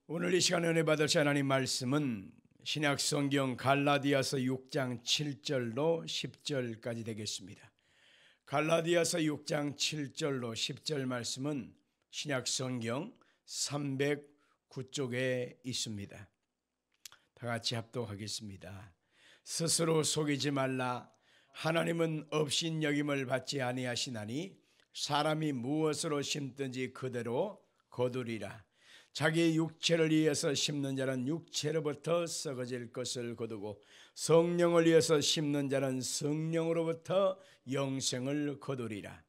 오늘 이 시간에 은혜 받으실 하나님 말씀은 신약 성경 갈라디아서 6장 7절로 10절까지 되겠습니다. 갈라디아서 6장 7절로 10절 말씀은 신약 성경 309쪽에 있습니다. 다 같이 합독하겠습니다. 스스로 속이지 말라. 하나님은 업신여김을 받지 아니하시나니 사람이 무엇으로 심든지 그대로 거두리라. 자기 육체를 위해서 심는 자는 육체로부터 썩어질 것을 거두고 성령을 위해서 심는 자는 성령으로부터 영생을 거두리라.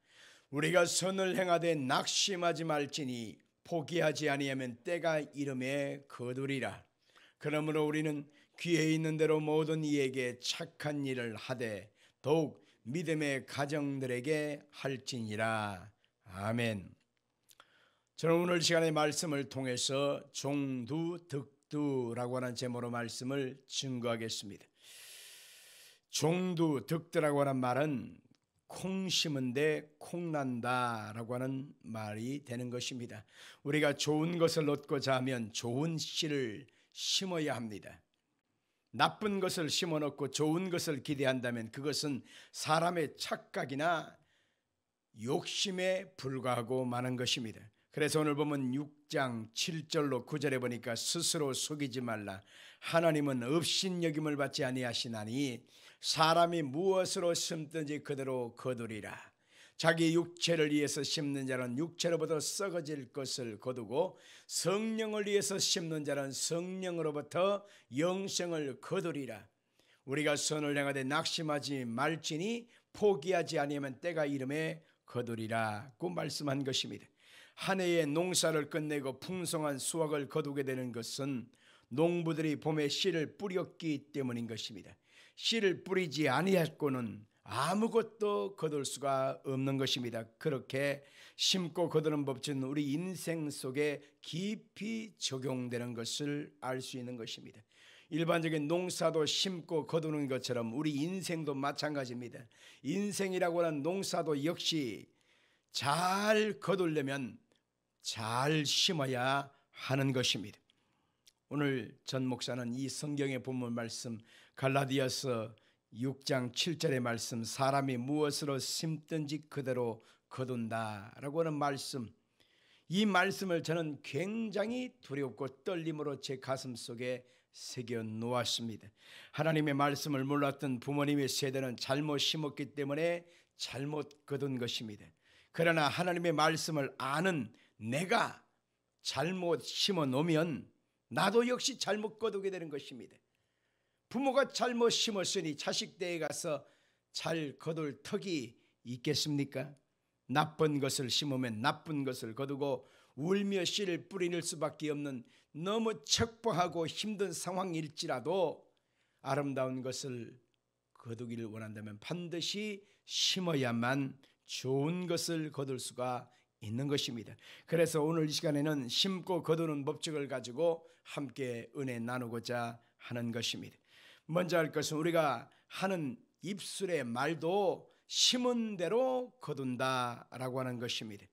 우리가 선을 행하되 낙심하지 말지니 포기하지 아니하면 때가 이름에 거두리라. 그러므로 우리는 귀에 있는 대로 모든 이에게 착한 일을 하되 더욱 믿음의 가정들에게 할지니라. 아멘. 저는 오늘 시간의 말씀을 통해서 종두득두라고 하는 제목으로 말씀을 증거하겠습니다. 종두득두라고 하는 말은 콩 심은데 콩 난다라고 하는 말이 되는 것입니다. 우리가 좋은 것을 얻고자 하면 좋은 씨를 심어야 합니다. 나쁜 것을 심어놓고 좋은 것을 기대한다면 그것은 사람의 착각이나 욕심에 불과하고 마는 것입니다. 그래서 오늘 보면 6장 7절로 9절에 보니까 스스로 속이지 말라. 하나님은 업신여김을 받지 아니하시나니 사람이 무엇으로 심든지 그대로 거두리라. 자기 육체를 위해서 심는 자는 육체로부터 썩어질 것을 거두고 성령을 위해서 심는 자는 성령으로부터 영생을 거두리라. 우리가 선을 행하되 낙심하지 말지니 포기하지 아니하면 때가 이름에 거두리라고 말씀한 것입니다. 한 해의 농사를 끝내고 풍성한 수확을 거두게 되는 것은 농부들이 봄에 씨를 뿌렸기 때문인 것입니다. 씨를 뿌리지 아니했고는 아무것도 거둘 수가 없는 것입니다. 그렇게 심고 거두는 법칙은 우리 인생 속에 깊이 적용되는 것을 알 수 있는 것입니다. 일반적인 농사도 심고 거두는 것처럼 우리 인생도 마찬가지입니다. 인생이라고 하는 농사도 역시 잘 거두려면 잘 심어야 하는 것입니다. 오늘 전 목사는 이 성경의 본문 말씀 갈라디아서 6장 7절의 말씀, 사람이 무엇으로 심든지 그대로 거둔다라고 하는 말씀, 이 말씀을 저는 굉장히 두렵고 떨림으로 제 가슴 속에 새겨 놓았습니다. 하나님의 말씀을 몰랐던 부모님의 세대는 잘못 심었기 때문에 잘못 거둔 것입니다. 그러나 하나님의 말씀을 아는 내가 잘못 심어 놓으면 나도 역시 잘못 거두게 되는 것입니다. 부모가 잘못 심었으니 자식대에 가서 잘 거둘 턱이 있겠습니까? 나쁜 것을 심으면 나쁜 것을 거두고 울며 씨를 뿌릴 수밖에 없는 너무 척박하고 힘든 상황일지라도 아름다운 것을 거두기를 원한다면 반드시 심어야만 좋은 것을 거둘 수가 있는 것입니다. 그래서 오늘 이 시간에는 심고 거두는 법칙을 가지고 함께 은혜 나누고자 하는 것입니다. 먼저 할 것은 우리가 하는 입술의 말도 심은 대로 거둔다라고 하는 것입니다.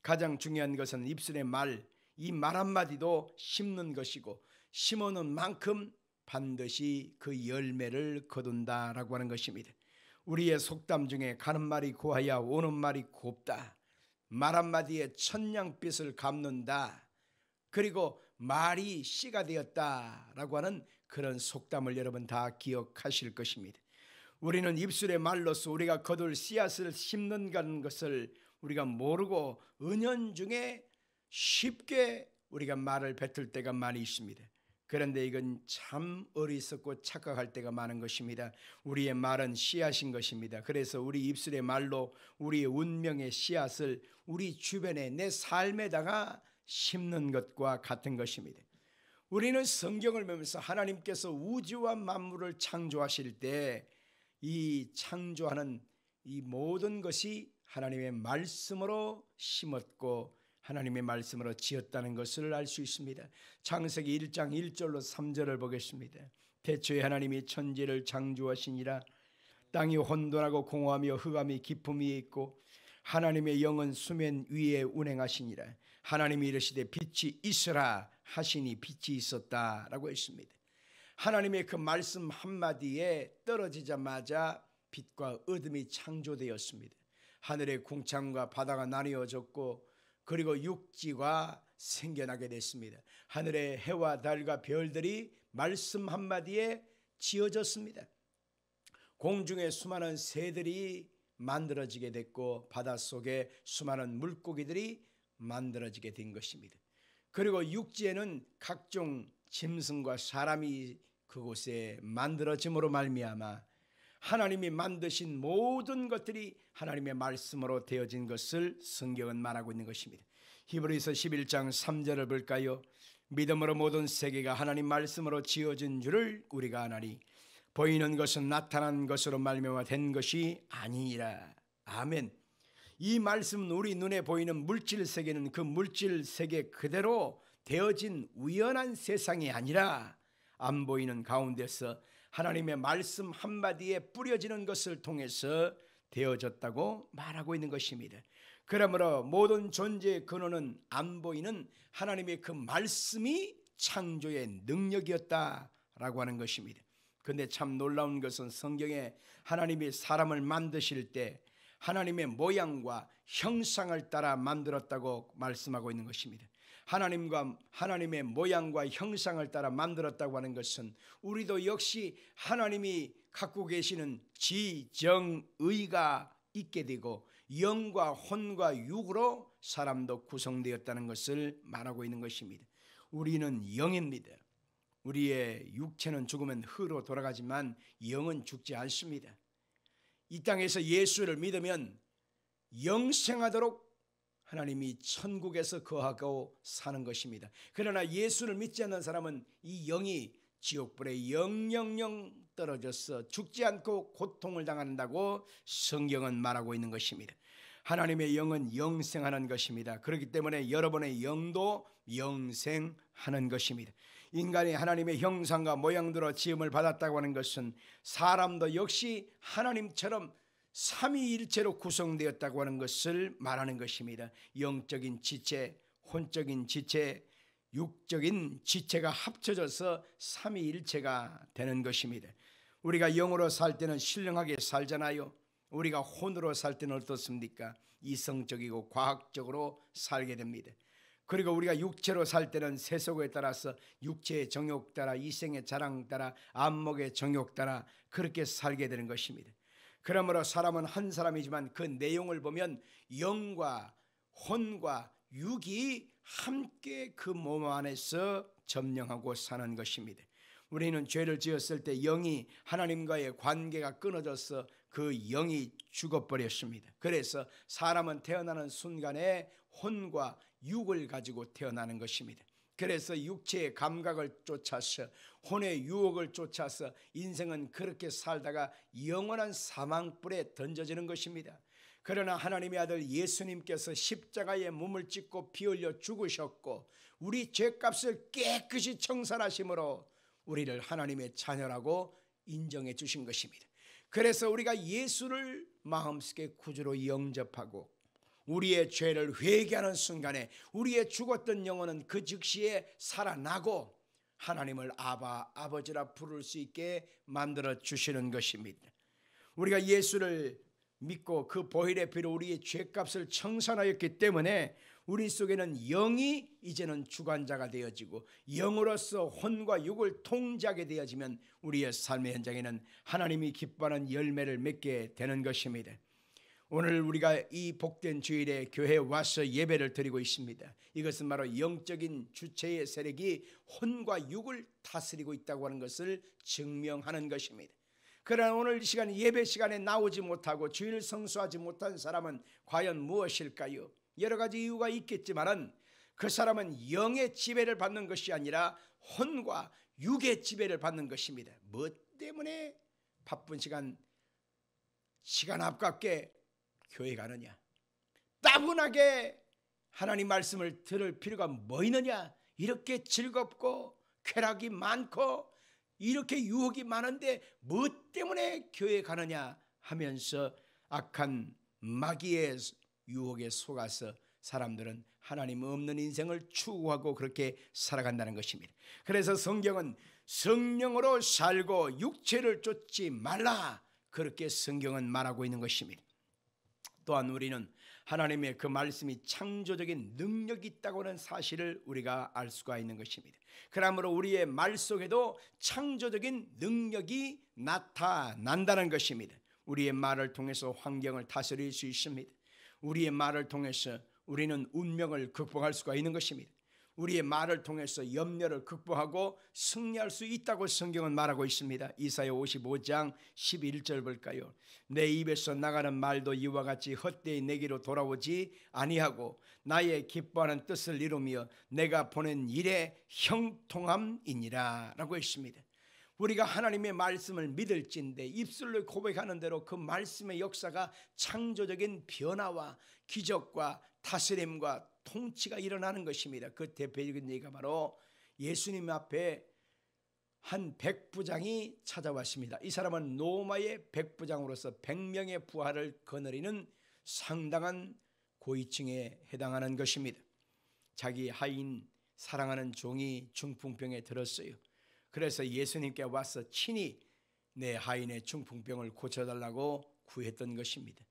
가장 중요한 것은 입술의 말, 이 말 한마디도 심는 것이고 심어놓은 만큼 반드시 그 열매를 거둔다라고 하는 것입니다. 우리의 속담 중에 가는 말이 고와야 오는 말이 곱다, 말 한마디에 천냥빚을 갚는다, 그리고 말이 씨가 되었다라고 하는 그런 속담을 여러분 다 기억하실 것입니다. 우리는 입술의 말로서 우리가 거둘 씨앗을 심는다는 것을 우리가 모르고 은연중에 쉽게 우리가 말을 뱉을 때가 많이 있습니다. 그런데 이건 참 어리석고 착각할 때가 많은 것입니다. 우리의 말은 씨앗인 것입니다. 그래서 우리 입술의 말로 우리의 운명의 씨앗을 우리 주변에 내 삶에다가 심는 것과 같은 것입니다. 우리는 성경을 보면서 하나님께서 우주와 만물을 창조하실 때 이 창조하는 이 모든 것이 하나님의 말씀으로 심었고 하나님의 말씀으로 지었다는 것을 알 수 있습니다. 창세기 1장 1절로 3절을 보겠습니다. 태초에 하나님이 천지를 창조하시니라. 땅이 혼돈하고 공허하며 흑암이 깊음 위에 있고 하나님의 영은 수면 위에 운행하시니라. 하나님이 이르시되 빛이 있으라 하시니 빛이 있었다라고 했습니다. 하나님의 그 말씀 한마디에 떨어지자마자 빛과 어둠이 창조되었습니다. 하늘의 궁창과 바다가 나뉘어졌고 그리고 육지가 생겨나게 됐습니다. 하늘의 해와 달과 별들이 말씀 한마디에 지어졌습니다. 공중에 수많은 새들이 만들어지게 됐고 바닷속에 수많은 물고기들이 만들어지게 된 것입니다. 그리고 육지에는 각종 짐승과 사람이 그곳에 만들어짐으로 말미암아 하나님이 만드신 모든 것들이 하나님의 말씀으로 되어진 것을 성경은 말하고 있는 것입니다. 히브리서 11장 3절을 볼까요? 믿음으로 모든 세계가 하나님 말씀으로 지어진 줄을 우리가 아나니 보이는 것은 나타난 것으로 말미암아 된 것이 아니니라. 아멘. 이 말씀은 우리 눈에 보이는 물질 세계는 그 물질 세계 그대로 되어진 우연한 세상이 아니라 안 보이는 가운데서 하나님의 말씀 한마디에 뿌려지는 것을 통해서 되어졌다고 말하고 있는 것입니다. 그러므로 모든 존재의 근원은 안 보이는 하나님의 그 말씀이 창조의 능력이었다라고 하는 것입니다. 그런데 참 놀라운 것은 성경에 하나님이 사람을 만드실 때 하나님의 모양과 형상을 따라 만들었다고 말씀하고 있는 것입니다. 하나님의 모양과 형상을 따라 만들었다고 하는 것은 우리도 역시 하나님이 갖고 계시는 지정의가 있게 되고 영과 혼과 육으로 사람도 구성되었다는 것을 말하고 있는 것입니다. 우리는 영입니다. 우리의 육체는 죽으면 흙으로 돌아가지만 영은 죽지 않습니다. 이 땅에서 예수를 믿으면 영생하도록 하나님이 천국에서 거하고 사는 것입니다. 그러나 예수를 믿지 않는 사람은 이 영이 지옥불에 영영영 떨어져서 죽지 않고 고통을 당한다고 성경은 말하고 있는 것입니다. 하나님의 영은 영생하는 것입니다. 그렇기 때문에 여러분의 영도 영생하는 것입니다. 인간이 하나님의 형상과 모양대로 지음을 받았다고 하는 것은 사람도 역시 하나님처럼 삼위일체로 구성되었다고 하는 것을 말하는 것입니다. 영적인 지체, 혼적인 지체, 육적인 지체가 합쳐져서 삼위일체가 되는 것입니다. 우리가 영으로 살 때는 신령하게 살잖아요. 우리가 혼으로 살 때는 어떻습니까? 이성적이고 과학적으로 살게 됩니다. 그리고 우리가 육체로 살 때는 세속에 따라서 육체의 정욕 따라 이생의 자랑 따라 안목의 정욕 따라 그렇게 살게 되는 것입니다. 그러므로 사람은 한 사람이지만 그 내용을 보면 영과 혼과 육이 함께 그 몸 안에서 점령하고 사는 것입니다. 우리는 죄를 지었을 때 영이 하나님과의 관계가 끊어져서 그 영이 죽어버렸습니다. 그래서 사람은 태어나는 순간에 혼과 육을 가지고 태어나는 것입니다. 그래서 육체의 감각을 쫓아서 혼의 유혹을 쫓아서 인생은 그렇게 살다가 영원한 사망불에 던져지는 것입니다. 그러나 하나님의 아들 예수님께서 십자가에 몸을 찢고 피 흘려 죽으셨고 우리 죄값을 깨끗이 청산하심으로 우리를 하나님의 자녀라고 인정해 주신 것입니다. 그래서 우리가 예수를 마음속에 구주로 영접하고 우리의 죄를 회개하는 순간에 우리의 죽었던 영혼은 그 즉시에 살아나고 하나님을 아버지라 부를 수 있게 만들어 주시는 것입니다. 우리가 예수를 믿고 그 보혈의 피로 우리의 죄값을 청산하였기 때문에 우리 속에는 영이 이제는 주관자가 되어지고 영으로서 혼과 육을 통제하게 되어지면 우리의 삶의 현장에는 하나님이 기뻐하는 열매를 맺게 되는 것입니다. 오늘 우리가 이 복된 주일에 교회에 와서 예배를 드리고 있습니다. 이것은 바로 영적인 주체의 세력이 혼과 육을 다스리고 있다고 하는 것을 증명하는 것입니다. 그러나 오늘 이 시간 예배 시간에 나오지 못하고 주일 성수하지 못한 사람은 과연 무엇일까요? 여러 가지 이유가 있겠지만은 그 사람은 영의 지배를 받는 것이 아니라 혼과 육의 지배를 받는 것입니다. 뭐 때문에 바쁜 시간 아깝게 교회 가느냐? 따분하게 하나님 말씀을 들을 필요가 뭐 있느냐? 이렇게 즐겁고 쾌락이 많고 이렇게 유혹이 많은데 뭐 때문에 교회 가느냐 하면서 악한 마귀의 유혹에 속아서 사람들은 하나님 없는 인생을 추구하고 그렇게 살아간다는 것입니다. 그래서 성경은 성령으로 살고 육체를 쫓지 말라, 그렇게 성경은 말하고 있는 것입니다. 또한 우리는 하나님의 그 말씀이 창조적인 능력이 있다고 하는 사실을 우리가 알 수가 있는 것입니다. 그러므로 우리의 말 속에도 창조적인 능력이 나타난다는 것입니다. 우리의 말을 통해서 환경을 다스릴 수 있습니다. 우리의 말을 통해서 우리는 운명을 극복할 수가 있는 것입니다. 우리의 말을 통해서 염려를 극복하고 승리할 수 있다고 성경은 말하고 있습니다. 이사야 55장 11절 볼까요? 내 입에서 나가는 말도 이와 같이 헛되이 내게로 돌아오지 아니하고 나의 기뻐하는 뜻을 이루며 내가 보낸 일에 형통함이니라 라고 했습니다. 우리가 하나님의 말씀을 믿을진데 입술로 고백하는 대로 그 말씀의 역사가 창조적인 변화와 기적과 다스림과 통치가 일어나는 것입니다. 그 대표적인 얘기가 바로 예수님 앞에 한 백부장이 찾아왔습니다. 이 사람은 로마의 백부장으로서 100명의 부하를 거느리는 상당한 고위층에 해당하는 것입니다. 자기 하인 사랑하는 종이 중풍병에 들었어요. 그래서 예수님께 와서 친히 내 하인의 중풍병을 고쳐달라고 구했던 것입니다.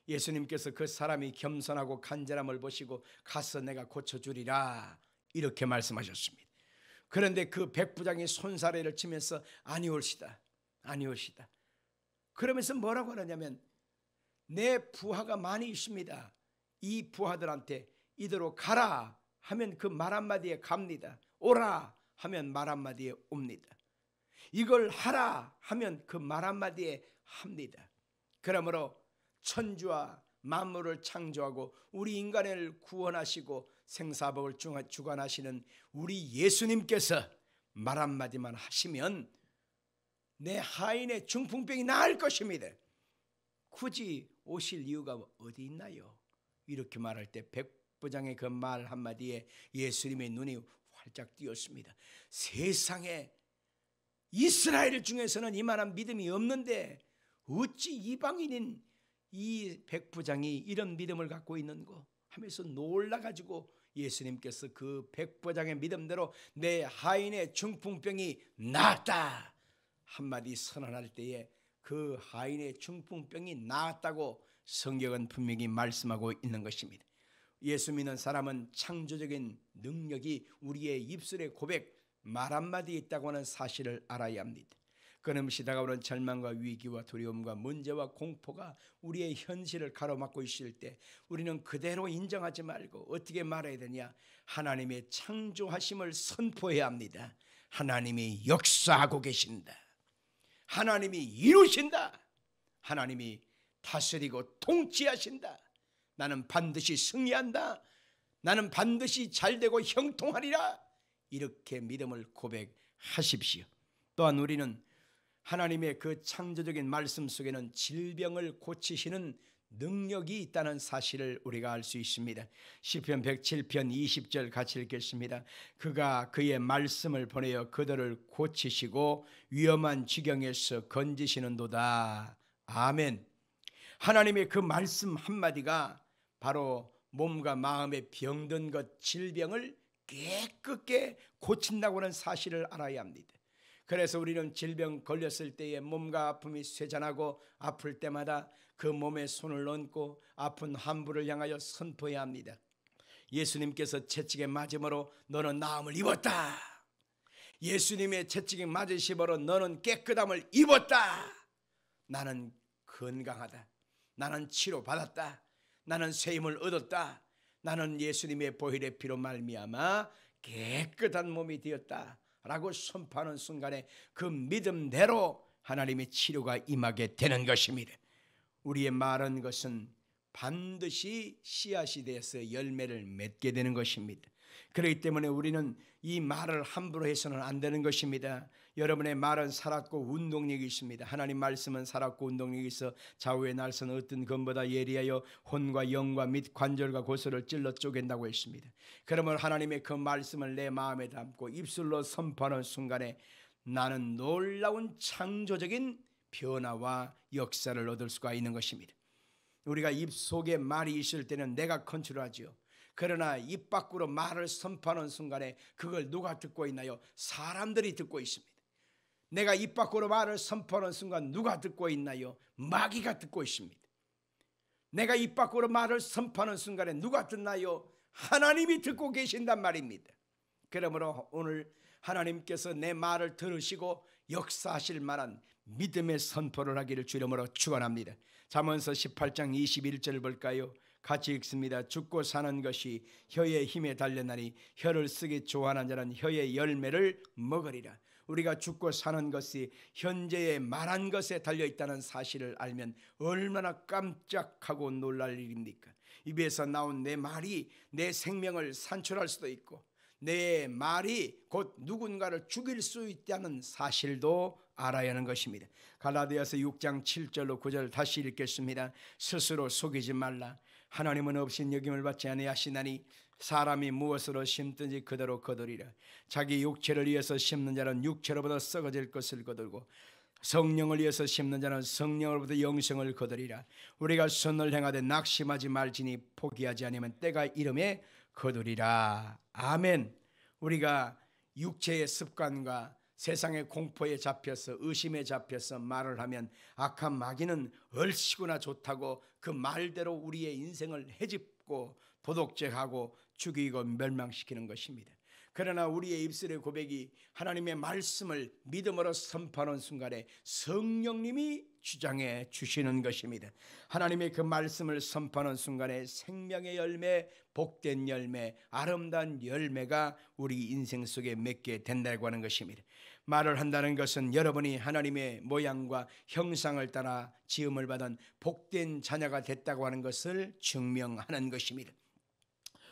예수님께서 그 사람이 겸손하고 간절함을 보시고 가서 내가 고쳐주리라 이렇게 말씀하셨습니다. 그런데 그 백부장이 손사래를 치면서 아니올시다 아니올시다 그러면서 뭐라고 하느냐면 내 부하가 많이 있습니다. 이 부하들한테 이대로 가라 하면 그 말 한마디에 갑니다. 오라 하면 말 한마디에 옵니다. 이걸 하라 하면 그 말 한마디에 합니다. 그러므로 천주와 만물을 창조하고 우리 인간을 구원하시고 생사복을 주관하시는 우리 예수님께서 말 한마디만 하시면 내 하인의 중풍병이 나을 것입니다. 굳이 오실 이유가 어디 있나요? 이렇게 말할 때 백부장의 그 말 한마디에 예수님의 눈이 활짝 띄었습니다. 세상에 이스라엘 중에서는 이만한 믿음이 없는데 어찌 이방인인 이 백부장이 이런 믿음을 갖고 있는고 하면서 놀라가지고 예수님께서 그 백부장의 믿음대로 내 하인의 중풍병이 나았다 한마디 선언할 때에 그 하인의 중풍병이 나았다고 성경은 분명히 말씀하고 있는 것입니다. 예수 믿는 사람은 창조적인 능력이 우리의 입술의 고백 말 한마디에 있다고 하는 사실을 알아야 합니다. 끊임없이 다가오는 절망과 위기와 두려움과 문제와 공포가 우리의 현실을 가로막고 있을 때 우리는 그대로 인정하지 말고 어떻게 말해야 되냐? 하나님의 창조하심을 선포해야 합니다. 하나님이 역사하고 계신다. 하나님이 이루신다. 하나님이 다스리고 통치하신다. 나는 반드시 승리한다. 나는 반드시 잘되고 형통하리라. 이렇게 믿음을 고백하십시오. 또한 우리는 하나님의 그 창조적인 말씀 속에는 질병을 고치시는 능력이 있다는 사실을 우리가 알 수 있습니다. 시편 107편 20절 같이 읽겠습니다. 그가 그의 말씀을 보내어 그들을 고치시고 위험한 지경에서 건지시는도다. 아멘. 하나님의 그 말씀 한마디가 바로 몸과 마음에 병든 것 질병을 깨끗게 고친다고 하는 사실을 알아야 합니다. 그래서 우리는 질병 걸렸을 때에 몸과 아픔이 쇠잔하고 아플 때마다 그 몸에 손을 얹고 아픈 환부를 향하여 선포해야 합니다. 예수님께서 채찍에 맞음으로 너는 나음을 입었다. 예수님의 채찍에 맞으심으로 너는 깨끗함을 입었다. 나는 건강하다. 나는 치료받았다. 나는 쇠임을 얻었다. 나는 예수님의 보혈의 피로 말미암아 깨끗한 몸이 되었다 라고 선포하는 순간에 그 믿음대로 하나님의 치료가 임하게 되는 것입니다. 우리의 말한 것은 반드시 씨앗이 되어서 열매를 맺게 되는 것입니다. 그렇기 때문에 우리는 이 말을 함부로 해서는 안 되는 것입니다. 여러분의 말은 살았고 운동력이 있습니다. 하나님 말씀은 살았고 운동력이 있어 좌우의 날선 어떤 검보다 예리하여 혼과 영과 및 관절과 고소를 찔러 쪼갠다고 했습니다. 그러면 하나님의 그 말씀을 내 마음에 담고 입술로 선포하는 순간에 나는 놀라운 창조적인 변화와 역사를 얻을 수가 있는 것입니다. 우리가 입 속에 말이 있을 때는 내가 컨트롤하지요. 그러나 입 밖으로 말을 선포하는 순간에 그걸 누가 듣고 있나요? 사람들이 듣고 있습니다. 내가 입 밖으로 말을 선포하는 순간 누가 듣고 있나요? 마귀가 듣고 있습니다. 내가 입 밖으로 말을 선포하는 순간에 누가 듣나요? 하나님이 듣고 계신단 말입니다. 그러므로 오늘 하나님께서 내 말을 들으시고 역사하실 만한 믿음의 선포를 하기를 주 이름으로 축원합니다. 잠언서 18장 21절 볼까요? 같이 읽습니다. 죽고 사는 것이 혀의 힘에 달렸나니 혀를 쓰기 좋아하는 자는 혀의 열매를 먹으리라. 우리가 죽고 사는 것이 현재의 말한 것에 달려있다는 사실을 알면 얼마나 깜짝하고 놀랄 일입니까? 입에서 나온 내 말이 내 생명을 산출할 수도 있고 내 말이 곧 누군가를 죽일 수 있다는 사실도 알아야 하는 것입니다. 갈라디아서 6장 7절로 9절 다시 읽겠습니다. 스스로 속이지 말라. 하나님은 없인 여김을 받지 아니하시나니 사람이 무엇으로 심든지 그대로 거두리라. 자기 육체를 위해서 심는 자는 육체로부터 썩어질 것을 거두고 성령을 위해서 심는 자는 성령으로부터 영생을 거두리라. 우리가 선을 행하되 낙심하지 말지니 포기하지 아니하면 때가 이름에 거두리라. 아멘. 우리가 육체의 습관과 세상의 공포에 잡혀서 의심에 잡혀서 말을 하면 악한 마귀는 얼씨구나 좋다고 그 말대로 우리의 인생을 헤집고 도덕질하고 죽이고 멸망시키는 것입니다. 그러나 우리의 입술의 고백이 하나님의 말씀을 믿음으로 선포하는 순간에 성령님이 주장해 주시는 것입니다. 하나님의 그 말씀을 선포하는 순간에 생명의 열매, 복된 열매, 아름다운 열매가 우리 인생 속에 맺게 된다고 하는 것입니다. 말을 한다는 것은 여러분이 하나님의 모양과 형상을 따라 지음을 받은 복된 자녀가 됐다고 하는 것을 증명하는 것입니다.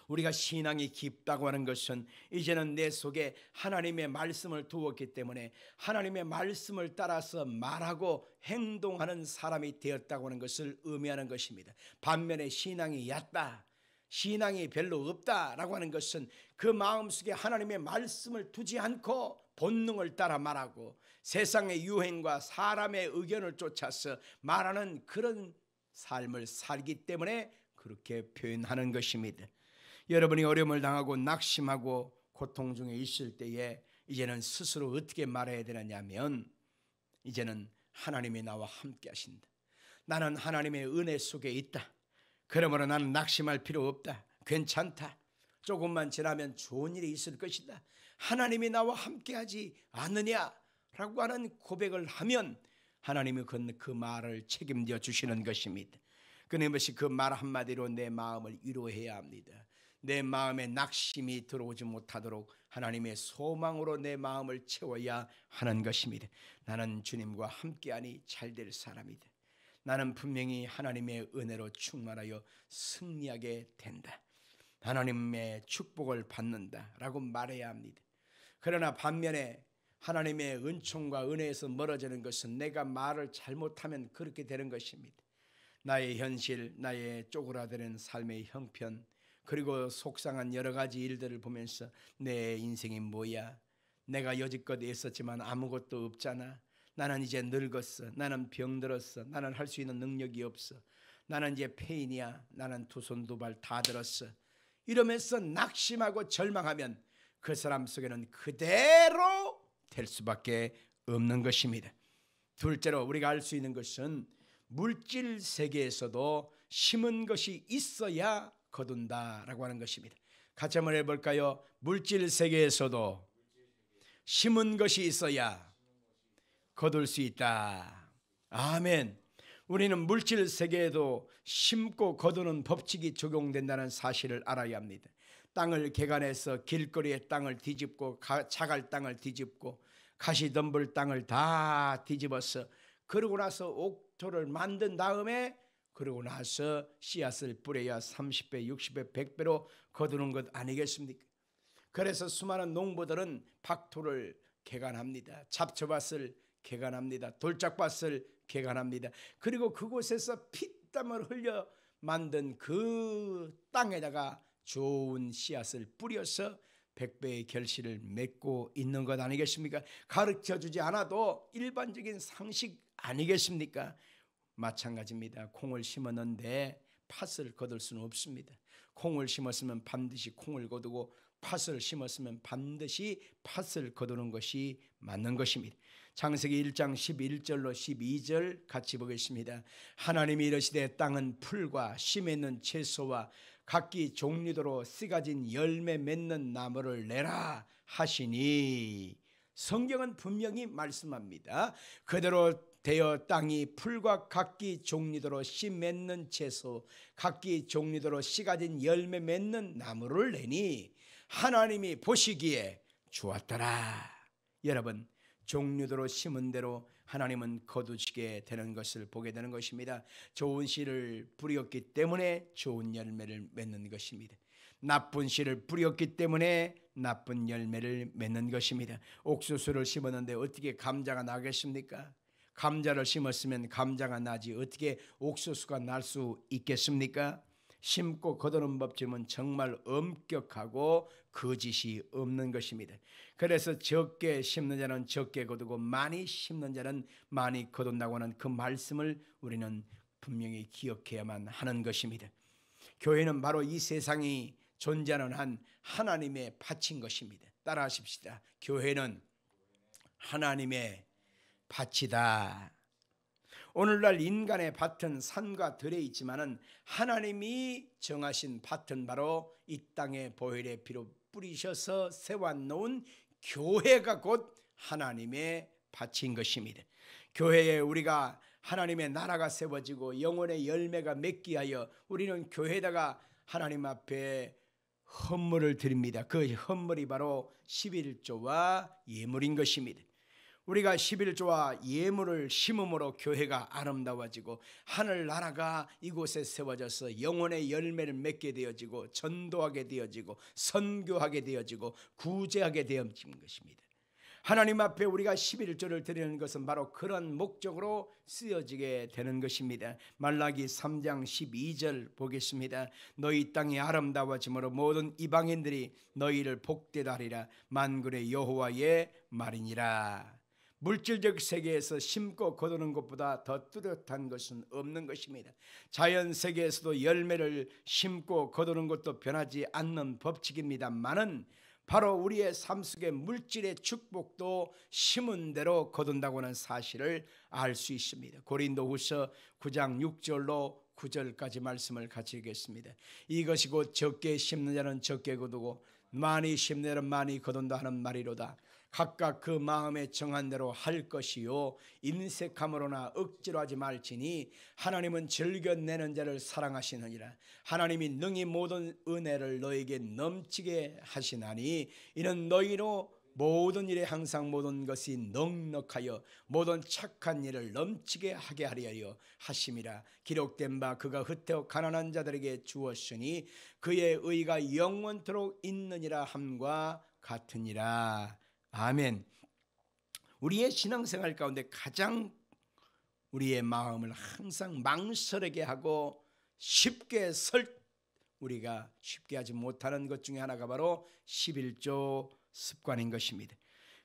우리가 신앙이 깊다고 하는 것은 이제는 내 속에 하나님의 말씀을 두었기 때문에 하나님의 말씀을 따라서 말하고 행동하는 사람이 되었다고 하는 것을 의미하는 것입니다. 반면에 신앙이 얕다, 신앙이 별로 없다라고 하는 것은 그 마음속에 하나님의 말씀을 두지 않고 본능을 따라 말하고 세상의 유행과 사람의 의견을 쫓아서 말하는 그런 삶을 살기 때문에 그렇게 표현하는 것입니다. 여러분이 어려움을 당하고 낙심하고 고통 중에 있을 때에 이제는 스스로 어떻게 말해야 되느냐면 이제는 하나님이 나와 함께 하신다. 나는 하나님의 은혜 속에 있다. 그러므로 나는 낙심할 필요 없다. 괜찮다. 조금만 지나면 좋은 일이 있을 것이다. 하나님이 나와 함께 하지 않느냐라고 하는 고백을 하면 하나님이 그 말을 책임져 주시는 것입니다. 끊임없이 그 말 한마디로 내 마음을 위로해야 합니다. 내 마음에 낙심이 들어오지 못하도록 하나님의 소망으로 내 마음을 채워야 하는 것입니다. 나는 주님과 함께하니 잘될 사람이다. 나는 분명히 하나님의 은혜로 충만하여 승리하게 된다. 하나님의 축복을 받는다라고 말해야 합니다. 그러나 반면에 하나님의 은총과 은혜에서 멀어지는 것은 내가 말을 잘못하면 그렇게 되는 것입니다. 나의 현실, 나의 쪼그라드는 삶의 형편, 그리고 속상한 여러 가지 일들을 보면서 내 인생이 뭐야? 내가 여지껏 애썼지만 아무것도 없잖아. 나는 이제 늙었어. 나는 병들었어. 나는 할 수 있는 능력이 없어. 나는 이제 폐인이야. 나는 두 손 두 발 다 들었어. 이러면서 낙심하고 절망하면 그 사람 속에는 그대로 될 수밖에 없는 것입니다. 둘째로 우리가 알 수 있는 것은 물질 세계에서도 심은 것이 있어야 거둔다라고 하는 것입니다. 같이 한번 해볼까요? 물질 세계에서도 심은 것이 있어야 거둘 수 있다. 아멘. 우리는 물질 세계에도 심고 거두는 법칙이 적용된다는 사실을 알아야 합니다. 땅을 개간해서 길거리의 땅을 뒤집고 자갈 땅을 뒤집고 가시덤불 땅을 다 뒤집어서 그러고 나서 옥토를 만든 다음에 그러고 나서 씨앗을 뿌려야 30배, 60배, 100배로 거두는 것 아니겠습니까? 그래서 수많은 농부들은 박토를 개간합니다. 잡초밭을 개간합니다. 돌짝밭을 개간합니다. 그리고 그곳에서 피땀을 흘려 만든 그 땅에다가 좋은 씨앗을 뿌려서 100배의 결실을 맺고 있는 것 아니겠습니까? 가르쳐주지 않아도 일반적인 상식 아니겠습니까? 마찬가지입니다. 콩을 심었는데 팥을 거둘 수는 없습니다. 콩을 심었으면 반드시 콩을 거두고 팥을 심었으면 반드시 팥을 거두는 것이 맞는 것입니다. 창세기 1장 11절로 12절 같이 보겠습니다. 하나님이 이르시되 땅은 풀과 씨 맺는 채소와 각기 종류대로 씨 가진 열매 맺는 나무를 내라 하시니, 성경은 분명히 말씀합니다. 그대로 되어 땅이 풀과 각기 종류대로 씨 맺는 채소, 각기 종류대로 씨 가진 열매 맺는 나무를 내니 하나님이 보시기에 좋았더라. 여러분, 종류대로 심은 대로 하나님은 거두시게 되는 것을 보게 되는 것입니다. 좋은 씨를 뿌렸기 때문에 좋은 열매를 맺는 것입니다. 나쁜 씨를 뿌렸기 때문에 나쁜 열매를 맺는 것입니다. 옥수수를 심었는데 어떻게 감자가 나겠습니까? 감자를 심었으면 감자가 나지 어떻게 옥수수가 날 수 있겠습니까? 심고 거두는 법칙은 정말 엄격하고 거짓이 없는 것입니다. 그래서 적게 심는 자는 적게 거두고 많이 심는 자는 많이 거둔다고 하는 그 말씀을 우리는 분명히 기억해야만 하는 것입니다. 교회는 바로 이 세상이 존재하는 한 하나님의 밭인 것입니다. 따라하십시다. 교회는 하나님의 밭이다. 오늘날 인간의 밭은 산과 들에 있지만은 하나님이 정하신 밭은 바로 이 땅에 보혈의 피로 뿌리셔서 세워놓은 교회가 곧 하나님의 밭인 것입니다. 교회에 우리가 하나님의 나라가 세워지고 영혼의 열매가 맺기 위하여 우리는 교회에다가 하나님 앞에 헌물을 드립니다. 그 헌물이 바로 11조와 예물인 것입니다. 우리가 11조와 예물을 심음으로 교회가 아름다워지고 하늘나라가 이곳에 세워져서 영혼의 열매를 맺게 되어지고 전도하게 되어지고 선교하게 되어지고 구제하게 되어지는 것입니다. 하나님 앞에 우리가 11조를 드리는 것은 바로 그런 목적으로 쓰여지게 되는 것입니다. 말라기 3장 12절 보겠습니다. 너희 땅이 아름다워짐으로 모든 이방인들이 너희를 복되다 하리라. 만군의 여호와의 말이니라. 물질적 세계에서 심고 거두는 것보다 더 뚜렷한 것은 없는 것입니다. 자연 세계에서도 열매를 심고 거두는 것도 변하지 않는 법칙입니다만은 바로 우리의 삶 속의 물질의 축복도 심은 대로 거둔다고 하는 사실을 알 수 있습니다. 고린도후서 9장 6절로 9절까지 말씀을 같이 읽겠습니다. 이것이 곧 적게 심는 자는 적게 거두고 많이 심는 자는 많이 거둔다 하는 말이로다. 각각 그 마음에 정한 대로 할 것이요 인색함으로나 억지로 하지 말지니 하나님은 즐겨내는 자를 사랑하시느니라. 하나님이 능히 모든 은혜를 너에게 넘치게 하시나니 이는 너희로 모든 일에 항상 모든 것이 넉넉하여 모든 착한 일을 넘치게 하게 하려 하심이라. 기록된 바 그가 흩어 가난한 자들에게 주었으니 그의 의가 영원토록 있느니라 함과 같으니라. 아멘. 우리의 신앙생활 가운데 가장 우리의 마음을 항상 망설이게 하고 우리가 쉽게 하지 못하는 것 중에 하나가 바로 11조 습관인 것입니다.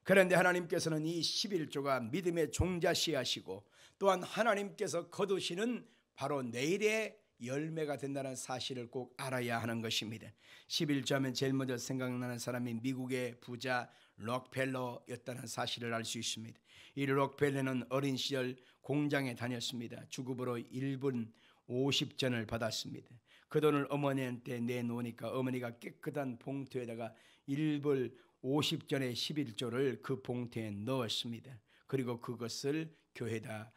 그런데 하나님께서는 이 11조가 믿음의 종자시 하시고 또한 하나님께서 거두시는 바로 내일의 열매가 된다는 사실을 꼭 알아야 하는 것입니다. 11조 하면 제일 먼저 생각나는 사람이 미국의 부자 록펠러였다는 사실을 알 수 있습니다. 이 록펠러는 어린 시절 공장에 다녔습니다. 주급으로 1불 50전을 받았습니다. 그 돈을 어머니한테 내놓으니까 어머니가 깨끗한 봉투에다가 1불 50전의 11조를 그 봉투에 넣었습니다. 그리고 그것을 교회에다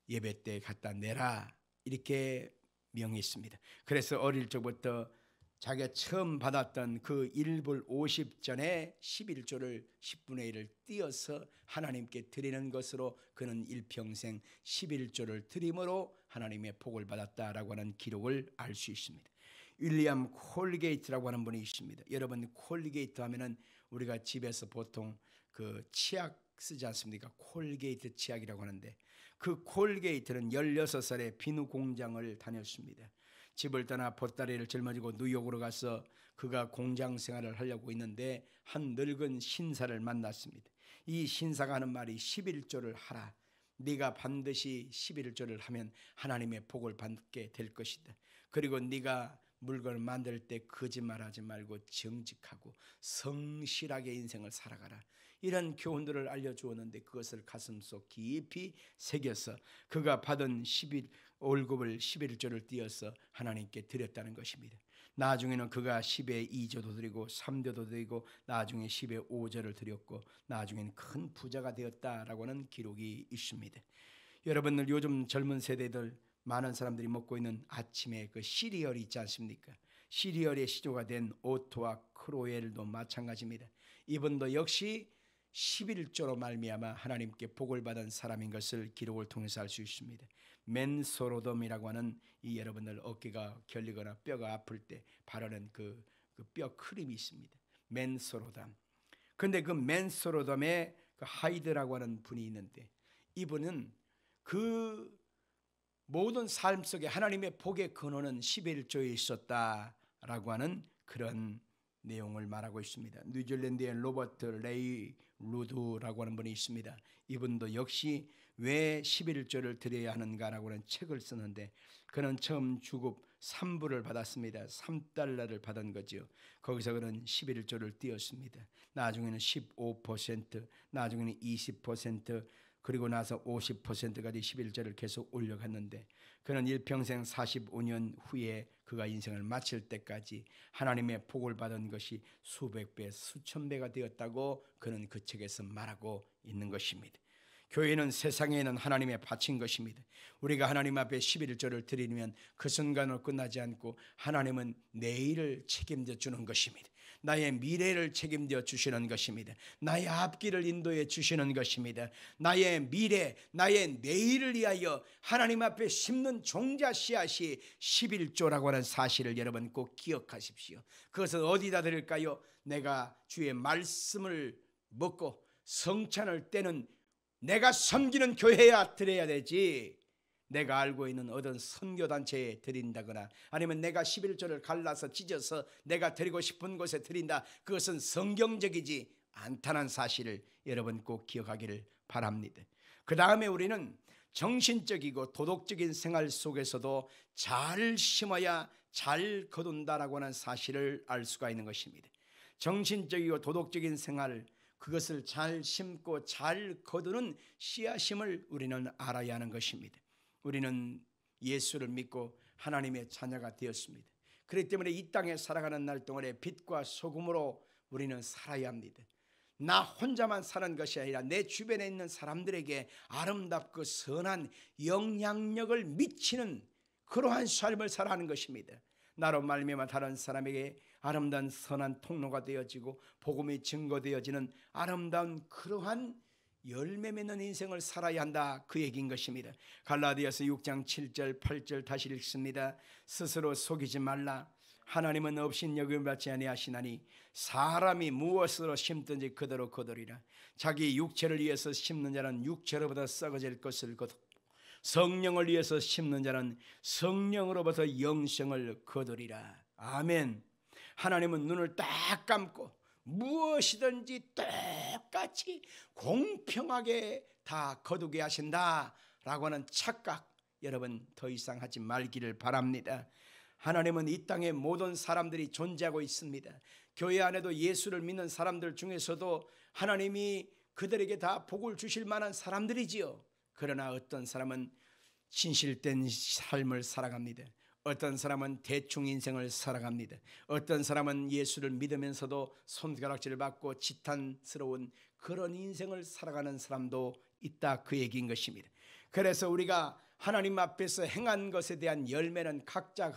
예배 때 갖다 내라 이렇게 명했습니다. 그래서 어릴 적부터 자기가 처음 받았던 그 1불 50전의 11조를 10분의 1을 띄어서 하나님께 드리는 것으로 그는 일평생 11조를 드림으로 하나님의 복을 받았다라고 하는 기록을 알 수 있습니다. 윌리엄 콜게이트라고 하는 분이 있습니다. 여러분 콜게이트 하면은 우리가 집에서 보통 그 치약 쓰지 않습니까? 콜게이트 치약이라고 하는데 그 콜게이트는 16살에 비누 공장을 다녔습니다. 집을 떠나 보따리를 짊어지고 뉴욕으로 가서 그가 공장 생활을 하려고 있는데 한 늙은 신사를 만났습니다. 이 신사가 하는 말이 11조를 하라. 네가 반드시 11조를 하면 하나님의 복을 받게 될 것이다. 그리고 네가 물건을 만들 때 거짓말하지 말고 정직하고 성실하게 인생을 살아가라. 이런 교훈들을 알려주었는데 그것을 가슴속 깊이 새겨서 그가 받은 월급을 11조를 띄어서 하나님께 드렸다는 것입니다. 나중에는 그가 10의 2조도 드리고 3조도 드리고 나중에 10의 5조를 드렸고 나중에는 큰 부자가 되었다라고 하는 기록이 있습니다. 여러분들 요즘 젊은 세대들 많은 사람들이 먹고 있는 아침에 그 시리얼이 있지 않습니까? 시리얼의 시조가 된 오토와 크로엘도 마찬가지입니다. 이분도 역시 11조로 말미암아 하나님께 복을 받은 사람인 것을 기록을 통해서 알 수 있습니다. 맨소로돔이라고 하는 이 여러분들 어깨가 결리거나 뼈가 아플 때 바르는 그 뼈 크림이 있습니다. 맨소로돔. 그런데 그 맨소로돔에 그 하이드라고 하는 분이 있는데 이분은 그 모든 삶 속에 하나님의 복의 근원은 11조에 있었다라고 하는 그런 내용을 말하고 있습니다. 뉴질랜드의 로버트 레이 루드라고 하는 분이 있습니다. 이분도 역시 왜 11조를 드려야 하는가라고 하는 책을 쓰는데 그는 처음 주급 3불을 받았습니다. 3달러를 받은 거죠. 거기서 그는 11조를 띄었습니다. 나중에는 15%, 나중에는 20%, 그리고 나서 50%까지 11조를 계속 올려갔는데 그는 일평생 45년 후에 그가 인생을 마칠 때까지 하나님의 복을 받은 것이 수백 배, 수천 배가 되었다고 그는 그 책에서 말하고 있는 것입니다. 교회는 세상에는 하나님의 바친 것입니다. 우리가 하나님 앞에 11조를 드리면 그 순간으로 끝나지 않고 하나님은 내일을 책임져 주는 것입니다. 나의 미래를 책임져 주시는 것입니다. 나의 앞길을 인도해 주시는 것입니다. 나의 미래, 나의 내일을 위하여 하나님 앞에 심는 종자 씨앗이 11조라고 하는 사실을 여러분 꼭 기억하십시오. 그것은 어디다 드릴까요? 내가 주의 말씀을 먹고 성찬을 때는 내가 섬기는 교회에 드려야 되지, 내가 알고 있는 어떤 선교단체에 드린다거나 아니면 내가 11조를 갈라서 찢어서 내가 드리고 싶은 곳에 드린다, 그것은 성경적이지 않다는 사실을 여러분 꼭 기억하기를 바랍니다. 그 다음에 우리는 정신적이고 도덕적인 생활 속에서도 잘 심어야 잘 거둔다라고 하는 사실을 알 수가 있는 것입니다. 정신적이고 도덕적인 생활, 그것을 잘 심고 잘 거두는 씨앗임을 우리는 알아야 하는 것입니다. 우리는 예수를 믿고 하나님의 자녀가 되었습니다. 그렇기 때문에 이 땅에 살아가는 날 동안에 빛과 소금으로 우리는 살아야 합니다. 나 혼자만 사는 것이 아니라 내 주변에 있는 사람들에게 아름답고 선한 영향력을 미치는 그러한 삶을 살아가는 것입니다. 나로 말미암아 다른 사람에게 아름다운 선한 통로가 되어지고 복음이 증거되어지는 아름다운 그러한 열매 맺는 인생을 살아야 한다, 그 얘기인 것입니다. 갈라디아서 6장 7절 8절 다시 읽습니다. 스스로 속이지 말라. 하나님은 없인 여김을 받지 아니하시나니 사람이 무엇으로 심든지 그대로 거두리라. 자기 육체를 위해서 심는 자는 육체로부터 썩어질 것을 거두고 성령을 위해서 심는 자는 성령으로부터 영생을 거두리라. 아멘. 하나님은 눈을 딱 감고 무엇이든지 똑같이 공평하게 다 거두게 하신다라고 하는 착각, 여러분 더 이상 하지 말기를 바랍니다. 하나님은 이 땅에 모든 사람들이 존재하고 있습니다. 교회 안에도 예수를 믿는 사람들 중에서도 하나님이 그들에게 다 복을 주실 만한 사람들이지요. 그러나 어떤 사람은 진실된 삶을 살아갑니다. 어떤 사람은 대충 인생을 살아갑니다. 어떤 사람은 예수를 믿으면서도 손가락질을 받고 지탄스러운 그런 인생을 살아가는 사람도 있다, 그 얘기인 것입니다. 그래서 우리가 하나님 앞에서 행한 것에 대한 열매는 각자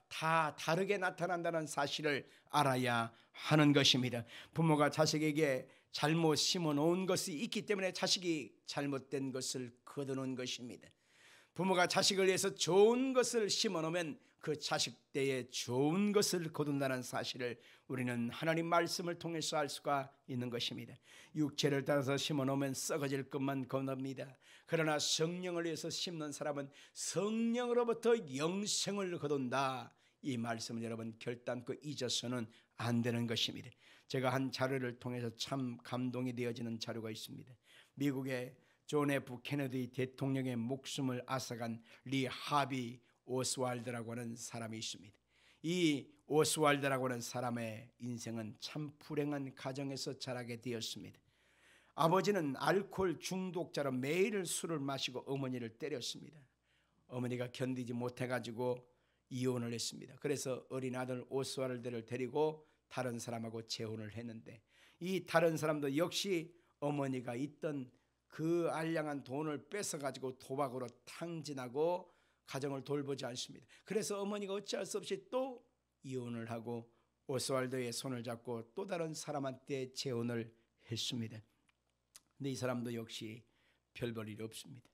다 다르게 나타난다는 사실을 알아야 하는 것입니다. 부모가 자식에게 잘못 심어놓은 것이 있기 때문에 자식이 잘못된 것을 거두는 것입니다. 부모가 자식을 위해서 좋은 것을 심어놓으면 그 자식 때에 좋은 것을 거둔다는 사실을 우리는 하나님 말씀을 통해서 알 수가 있는 것입니다. 육체를 따라서 심어놓으면 썩어질 것만 거둡니다. 그러나 성령을 위해서 심는 사람은 성령으로부터 영생을 거둔다. 이 말씀을 여러분 결단코 잊어서는 안 되는 것입니다. 제가 한 자료를 통해서 참 감동이 되어지는 자료가 있습니다. 미국의 존 F 케네디 대통령의 목숨을 앗아간 리 하비 오스왈드라고 하는 사람이 있습니다. 이 오스왈드라고 하는 사람의 인생은 참 불행한 가정에서 자라게 되었습니다. 아버지는 알코올 중독자로 매일 술을 마시고 어머니를 때렸습니다. 어머니가 견디지 못해가지고 이혼을 했습니다. 그래서 어린 아들 오스왈드를 데리고 다른 사람하고 재혼을 했는데, 이 다른 사람도 역시 어머니가 있던 그 알량한 돈을 뺏어가지고 도박으로 탕진하고 가정을 돌보지 않습니다. 그래서 어머니가 어찌할 수 없이 또 이혼을 하고 오스왈드의 손을 잡고 또 다른 사람한테 재혼을 했습니다. 근데 이 사람도 역시 별 볼 일 없습니다.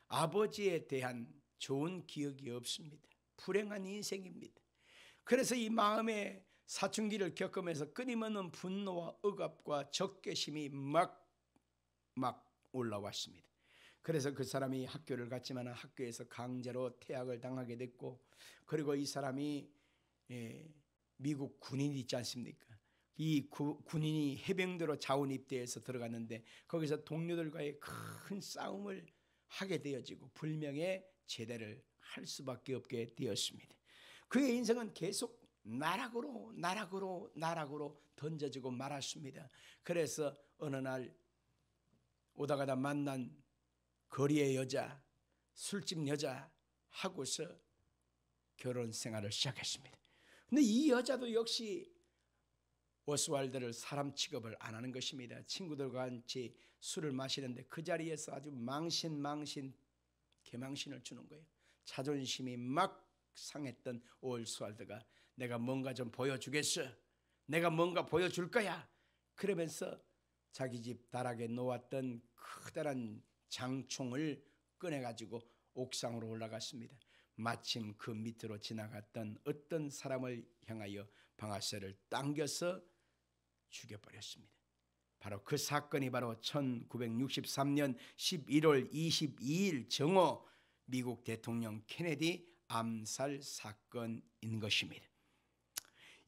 아버지에 대한 좋은 기억이 없습니다. 불행한 인생입니다. 그래서 이 마음의 사춘기를 겪으면서 끊임없는 분노와 억압과 적개심이 막 올라왔습니다. 그래서 그 사람이 학교를 갔지만 학교에서 강제로 퇴학을 당하게 됐고, 그리고 이 사람이 미국 군인이 있지 않습니까? 이 군인이 해병대로 자원 입대해서 들어갔는데 거기서 동료들과의 큰 싸움을 하게 되어지고 불명예 제대를 할 수밖에 없게 되었습니다. 그의 인생은 계속 나락으로 던져지고 말았습니다. 그래서 어느 날 오다가다 만난 거리의 여자, 술집 여자 하고서 결혼 생활을 시작했습니다. 근데 이 여자도 역시 오스왈드를 사람 취급을 안 하는 것입니다. 친구들과 같이 술을 마시는데 그 자리에서 아주 개망신을 주는 거예요. 자존심이 막 상했던 오스왈드가 내가 뭔가 좀 보여주겠어, 내가 뭔가 보여줄 거야, 그러면서 자기 집 다락에 놓았던 커다란 장총을 꺼내가지고 옥상으로 올라갔습니다. 마침 그 밑으로 지나갔던 어떤 사람을 향하여 방아쇠를 당겨서 죽여버렸습니다. 바로 그 사건이 바로 1963년 11월 22일 정오 미국 대통령 케네디 암살 사건인 것입니다.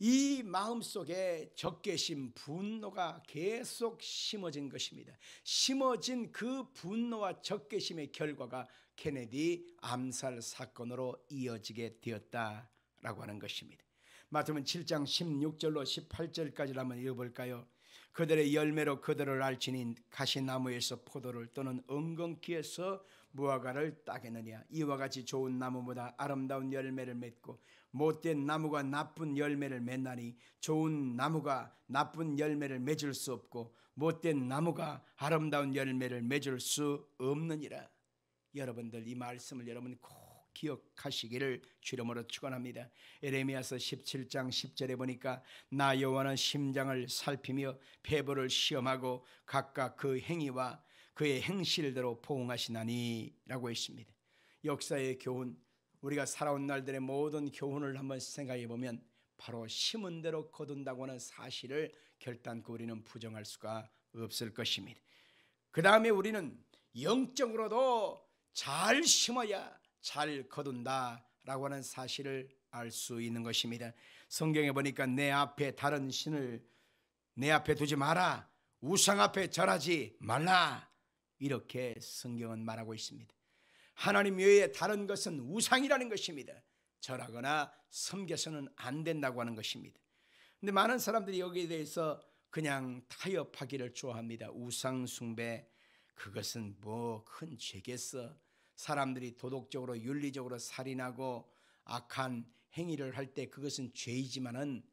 이 마음속에 적개심, 분노가 계속 심어진 것입니다. 심어진 그 분노와 적개심의 결과가 케네디 암살 사건으로 이어지게 되었다라고 하는 것입니다. 마태복음 7장 16절로 18절까지를 한번 읽어볼까요? 그들의 열매로 그들을 알지니 가시나무에서 포도를 또는 엉겅퀴에서 무화과를 따겠느냐. 이와 같이 좋은 나무보다 아름다운 열매를 맺고 못된 나무가 나쁜 열매를 맺나니 좋은 나무가 나쁜 열매를 맺을 수 없고 못된 나무가 아름다운 열매를 맺을 수 없느니라. 여러분들 이 말씀을 여러분 꼭 기억하시기를 주름으로 축원합니다. 에레미야서 17장 10절에 보니까 나 여호와는 심장을 살피며 폐부를 시험하고 각각 그 행위와 그의 행실대로 포응하시나니 라고 했습니다. 역사의 교훈, 우리가 살아온 날들의 모든 교훈을 한번 생각해 보면 바로 심은 대로 거둔다고 하는 사실을 결단코 우리는 부정할 수가 없을 것입니다. 그 다음에 우리는 영적으로도 잘 심어야 잘 거둔다라고 하는 사실을 알 수 있는 것입니다. 성경에 보니까 내 앞에 다른 신을 내 앞에 두지 마라, 우상 앞에 절하지 말라, 이렇게 성경은 말하고 있습니다. 하나님 외에 다른 것은 우상이라는 것입니다. 절하거나 섬겨서는 안 된다고 하는 것입니다. 그런데 많은 사람들이 여기에 대해서 그냥 타협하기를 좋아합니다. 우상 숭배, 그것은 뭐 큰 죄겠어. 사람들이 도덕적으로 윤리적으로 살인하고 악한 행위를 할 때 그것은 죄이지만은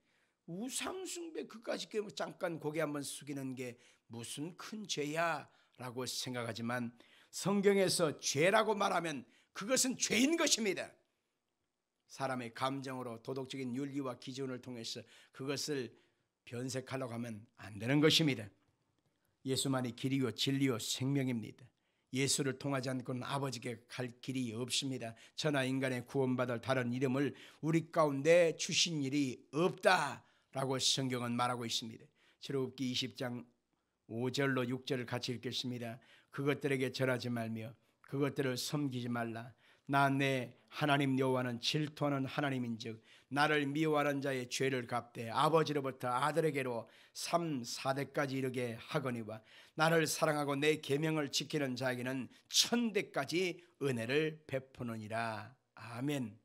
우상 숭배 그까짓 게 잠깐 고개 한번 숙이는 게 무슨 큰 죄야 라고 생각하지만 성경에서 죄라고 말하면 그것은 죄인 것입니다. 사람의 감정으로 도덕적인 윤리와 기준을 통해서 그것을 변색하려고 하면 안 되는 것입니다. 예수만이 길이요 진리요 생명입니다. 예수를 통하지 않고는 아버지께 갈 길이 없습니다. 천하 인간의 구원받을 다른 이름을 우리 가운데 주신 일이 없다라고 성경은 말하고 있습니다. 출애굽기 20장 5절로 6절을 같이 읽겠습니다. 그것들에게 절하지 말며 그것들을 섬기지 말라. 나 내 하나님 여호와는 질투하는 하나님인즉 나를 미워하는 자의 죄를 갚되 아버지로부터 아들에게로 3, 4대까지 이르게 하거니와 나를 사랑하고 내 계명을 지키는 자에게는 1000대까지 은혜를 베푸느니라. 아멘.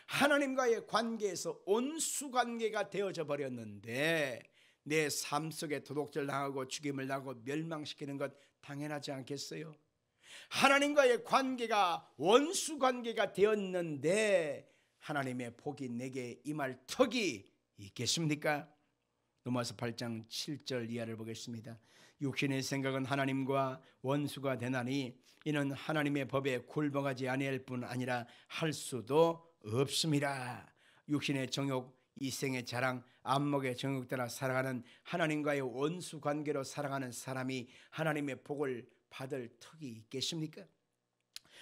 하나님과의 관계에서 온수관계가 되어져 버렸는데 내 삶 속에 도둑질 당하고 죽임을 당하고 멸망시키는 것 당연하지 않겠어요? 하나님과의 관계가 원수관계가 되었는데 하나님의 복이 내게 임할 턱이 있겠습니까? 로마서 8장 7절 이하를 보겠습니다. 육신의 생각은 하나님과 원수가 되나니 이는 하나님의 법에 굴복하지 아니할 뿐 아니라 할 수도 없습니다. 육신의 정욕, 이생의 자랑, 안목의 정욕 따라 살아가는 하나님과의 원수 관계로 살아가는 사람이 하나님의 복을 받을 턱이 있겠습니까?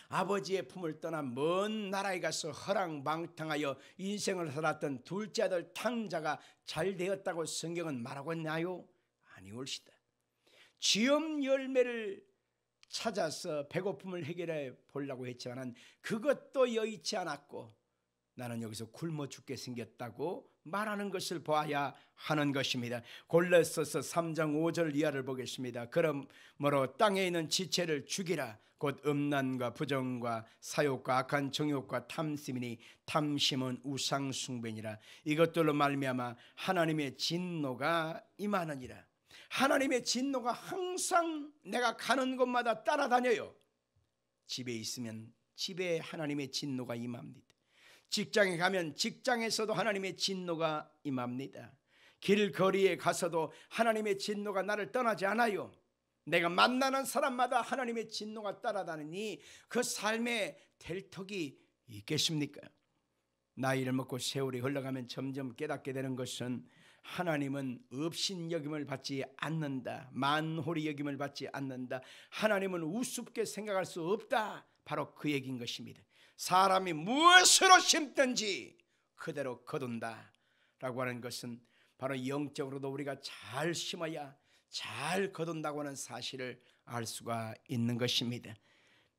아버지의 품을 떠나 먼 나라에 가서 허랑방탕하여 인생을 살았던 둘째 아들 탕자가 잘 되었다고 성경은 말하고 있나요? 아니올시다. 지음 열매를 찾아서 배고픔을 해결해 보려고 했지만 그것도 여의치 않았고 나는 여기서 굶어 죽게 생겼다고 말하는 것을 보아야 하는 것입니다. 골로새서 3장 5절 이하를 보겠습니다. 그러므로 땅에 있는 지체를 죽이라. 곧 음란과 부정과 사욕과 악한 정욕과 탐심이니 탐심은 우상 숭배니라. 이것들로 말미암아 하나님의 진노가 임하느니라. 하나님의 진노가 항상 내가 가는 곳마다 따라다녀요. 집에 있으면 집에 하나님의 진노가 임합니다. 직장에 가면 직장에서도 하나님의 진노가 임합니다. 길거리에 가서도 하나님의 진노가 나를 떠나지 않아요. 내가 만나는 사람마다 하나님의 진노가 따라다니니 그 삶에 될 턱이 있겠습니까? 나이를 먹고 세월이 흘러가면 점점 깨닫게 되는 것은 하나님은 업신여김을 받지 않는다. 만홀히 여김을 받지 않는다. 하나님은 우습게 생각할 수 없다. 바로 그 얘기인 것입니다. 사람이 무엇으로 심든지 그대로 거둔다 라고 하는 것은 바로 영적으로도 우리가 잘 심어야 잘 거둔다고 하는 사실을 알 수가 있는 것입니다.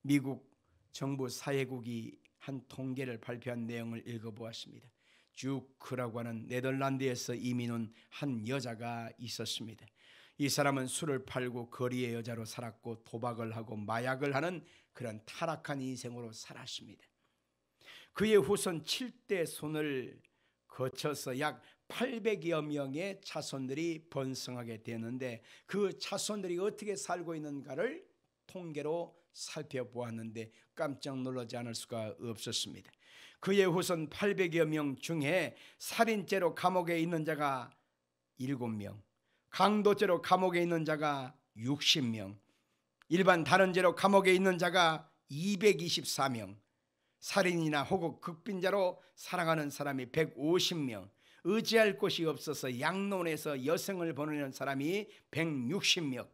미국 정부 사회국이 한 통계를 발표한 내용을 읽어보았습니다. 주크라고 하는 네덜란드에서 이민 온 한 여자가 있었습니다. 이 사람은 술을 팔고 거리의 여자로 살았고 도박을 하고 마약을 하는 그런 타락한 인생으로 살았습니다. 그의 후손 7대 손을 거쳐서 약 800여 명의 자손들이 번성하게 되는데 그 자손들이 어떻게 살고 있는가를 통계로 살펴보았는데 깜짝 놀라지 않을 수가 없었습니다. 그의 후손 800여 명 중에 살인죄로 감옥에 있는 자가 7명, 강도죄로 감옥에 있는 자가 60명, 일반 다른 죄로 감옥에 있는 자가 224명, 살인이나 혹은 극빈자로 살아가는 사람이 150명, 의지할 곳이 없어서 양론에서 여성을 보내는 사람이 160명,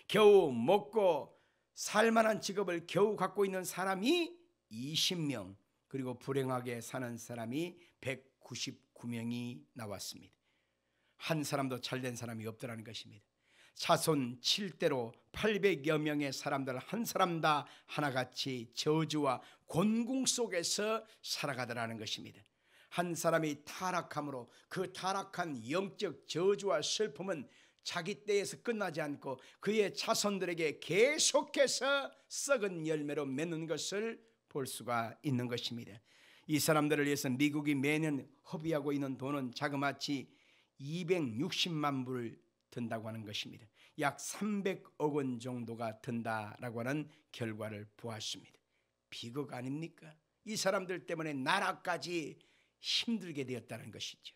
겨우 먹고 살만한 직업을 겨우 갖고 있는 사람이 20명, 그리고 불행하게 사는 사람이 199명이 나왔습니다. 한 사람도 잘된 사람이 없더라는 것입니다. 자손 7대로 800여 명의 사람들 한 사람 다 하나같이 저주와 곤궁 속에서 살아가더라는 것입니다. 한 사람이 타락함으로 그 타락한 영적 저주와 슬픔은 자기 때에서 끝나지 않고 그의 자손들에게 계속해서 썩은 열매로 맺는 것을 볼 수가 있는 것입니다. 이 사람들을 위해서 미국이 매년 허비하고 있는 돈은 자그마치 260만 불을 든다고 하는 것입니다. 약 300억 원 정도가 든다라고 하는 결과를 보았습니다. 비극 아닙니까? 이 사람들 때문에 나라까지 힘들게 되었다는 것이죠.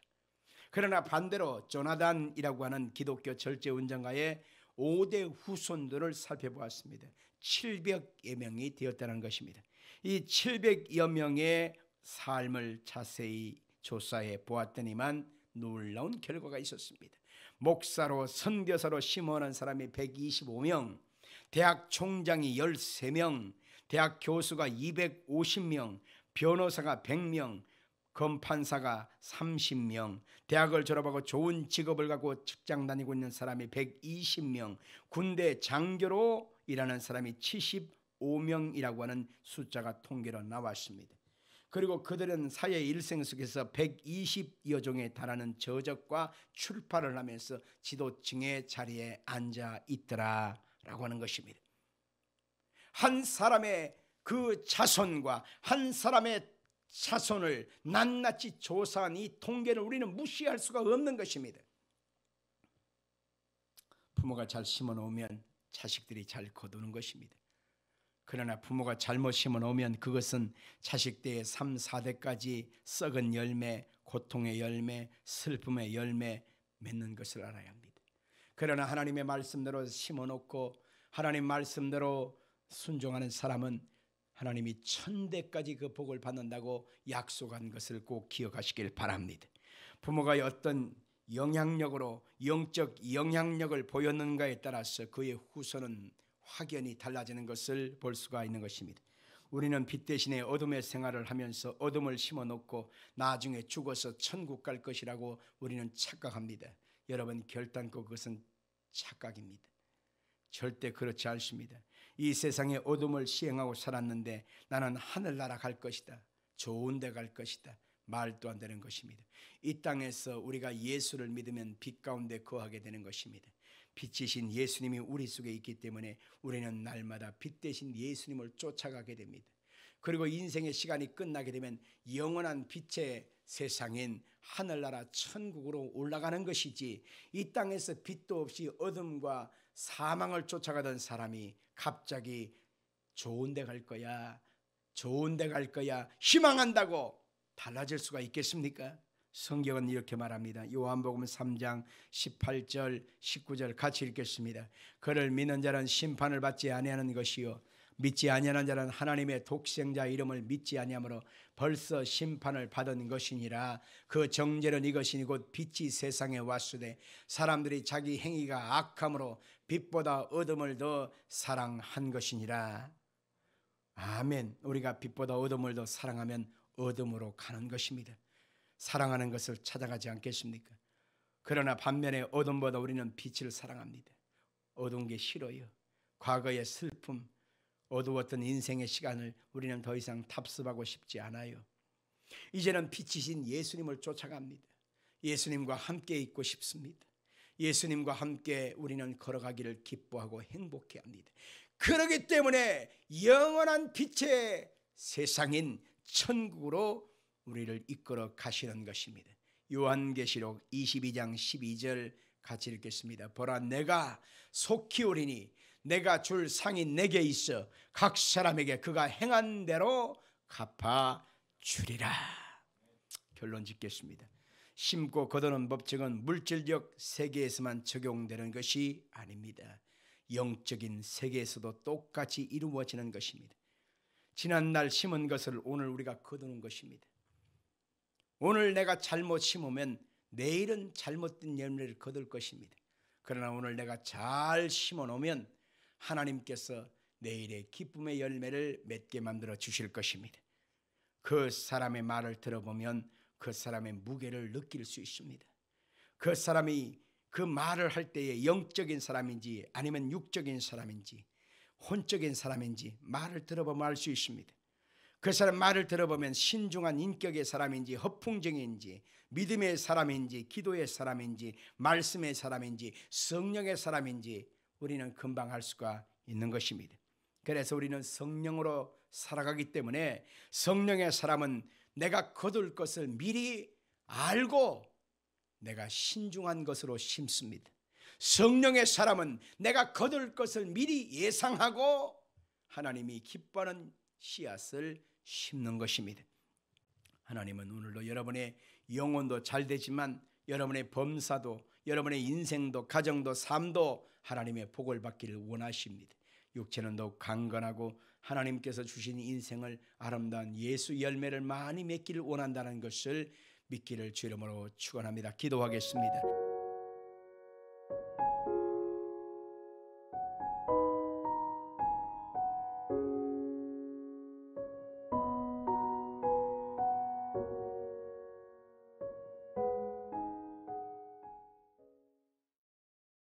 그러나 반대로 조나단이라고 하는 기독교 절제운동가의 5대 후손들을 살펴보았습니다. 700여 명이 되었다는 것입니다. 이 700여 명의 삶을 자세히 조사해 보았더니만 놀라운 결과가 있었습니다. 목사로 선교사로 심어하는 사람이 125명, 대학 총장이 13명, 대학 교수가 250명, 변호사가 100명, 검판사가 30명, 대학을 졸업하고 좋은 직업을 갖고 직장 다니고 있는 사람이 120명, 군대 장교로 일하는 사람이 125명이라고 하는 숫자가 통계로 나왔습니다. 그리고 그들은 사회 일생 속에서 120여 종에 달하는 저적과 출파를 하면서 지도층의 자리에 앉아 있더라라고 하는 것입니다. 한 사람의 그 자손과 한 사람의 자손을 낱낱이 조사한 이 통계를 우리는 무시할 수가 없는 것입니다. 부모가 잘 심어놓으면 자식들이 잘 거두는 것입니다. 그러나 부모가 잘못 심어놓으면 그것은 자식들의 3, 4대까지 썩은 열매, 고통의 열매, 슬픔의 열매 맺는 것을 알아야 합니다. 그러나 하나님의 말씀대로 심어놓고 하나님 말씀대로 순종하는 사람은 하나님이 1000대까지 그 복을 받는다고 약속한 것을 꼭 기억하시길 바랍니다. 부모가 어떤 영향력으로 영적 영향력을 보였는가에 따라서 그의 후손은 확연히 달라지는 것을 볼 수가 있는 것입니다. 우리는 빛 대신에 어둠의 생활을 하면서 어둠을 심어놓고 나중에 죽어서 천국 갈 것이라고 우리는 착각합니다. 여러분, 결단코 그것은 착각입니다. 절대 그렇지 않습니다. 이 세상에 어둠을 시행하고 살았는데 나는 하늘나라 갈 것이다, 좋은 데 갈 것이다, 말도 안 되는 것입니다. 이 땅에서 우리가 예수를 믿으면 빛 가운데 거하게 되는 것입니다. 빛이신 예수님이 우리 속에 있기 때문에 우리는 날마다 빛 대신 예수님을 쫓아가게 됩니다. 그리고 인생의 시간이 끝나게 되면 영원한 빛의 세상인 하늘나라 천국으로 올라가는 것이지, 이 땅에서 빛도 없이 어둠과 사망을 쫓아가던 사람이 갑자기 좋은 데 갈 거야, 좋은 데 갈 거야 희망한다고 달라질 수가 있겠습니까? 성경은 이렇게 말합니다. 요한복음 3장 18절 19절 같이 읽겠습니다. 그를 믿는 자는 심판을 받지 아니하는 것이요 믿지 아니하는 자는 하나님의 독생자 이름을 믿지 아니하므로 벌써 심판을 받은 것이니라. 그 정죄는 이것이니 곧 빛이 세상에 왔으되 사람들이 자기 행위가 악함으로 빛보다 어둠을 더 사랑한 것이니라. 아멘. 우리가 빛보다 어둠을 더 사랑하면 어둠으로 가는 것입니다. 사랑하는 것을 찾아가지 않겠습니까? 그러나 반면에 어둠보다 우리는 빛을 사랑합니다. 어두운 게 싫어요. 과거의 슬픔, 어두웠던 인생의 시간을 우리는 더 이상 답습하고 싶지 않아요. 이제는 빛이신 예수님을 쫓아갑니다. 예수님과 함께 있고 싶습니다. 예수님과 함께 우리는 걸어가기를 기뻐하고 행복해합니다. 그렇기 때문에 영원한 빛의 세상인 천국으로 우리를 이끌어 가시는 것입니다. 요한계시록 22장 12절 같이 읽겠습니다. 보라, 내가 속히 오리니 내가 줄 상이 내게 있어 각 사람에게 그가 행한 대로 갚아 주리라. 결론 짓겠습니다. 심고 거두는 법칙은 물질적 세계에서만 적용되는 것이 아닙니다. 영적인 세계에서도 똑같이 이루어지는 것입니다. 지난날 심은 것을 오늘 우리가 거두는 것입니다. 오늘 내가 잘못 심으면 내일은 잘못된 열매를 거둘 것입니다. 그러나 오늘 내가 잘 심어 놓으면 하나님께서 내일의 기쁨의 열매를 맺게 만들어 주실 것입니다. 그 사람의 말을 들어보면 그 사람의 무게를 느낄 수 있습니다. 그 사람이 그 말을 할 때에 영적인 사람인지 아니면 육적인 사람인지 혼적인 사람인지 말을 들어보면 알 수 있습니다. 그 사람 말을 들어보면 신중한 인격의 사람인지 허풍쟁이인지 믿음의 사람인지 기도의 사람인지 말씀의 사람인지 성령의 사람인지 우리는 금방 알 수가 있는 것입니다. 그래서 우리는 성령으로 살아가기 때문에 성령의 사람은 내가 거둘 것을 미리 알고 내가 신중한 것으로 심습니다. 성령의 사람은 내가 거둘 것을 미리 예상하고 하나님이 기뻐하는 씨앗을 심는 것입니다. 하나님은 오늘도 여러분의 영혼도 잘 되지만 여러분의 범사도 여러분의 인생도 가정도 삶도 하나님의 복을 받기를 원하십니다. 육체는 더욱 강건하고 하나님께서 주신 인생을 아름다운 예수 열매를 많이 맺기를 원한다는 것을 믿기를 주 이름으로 축원합니다. 기도하겠습니다.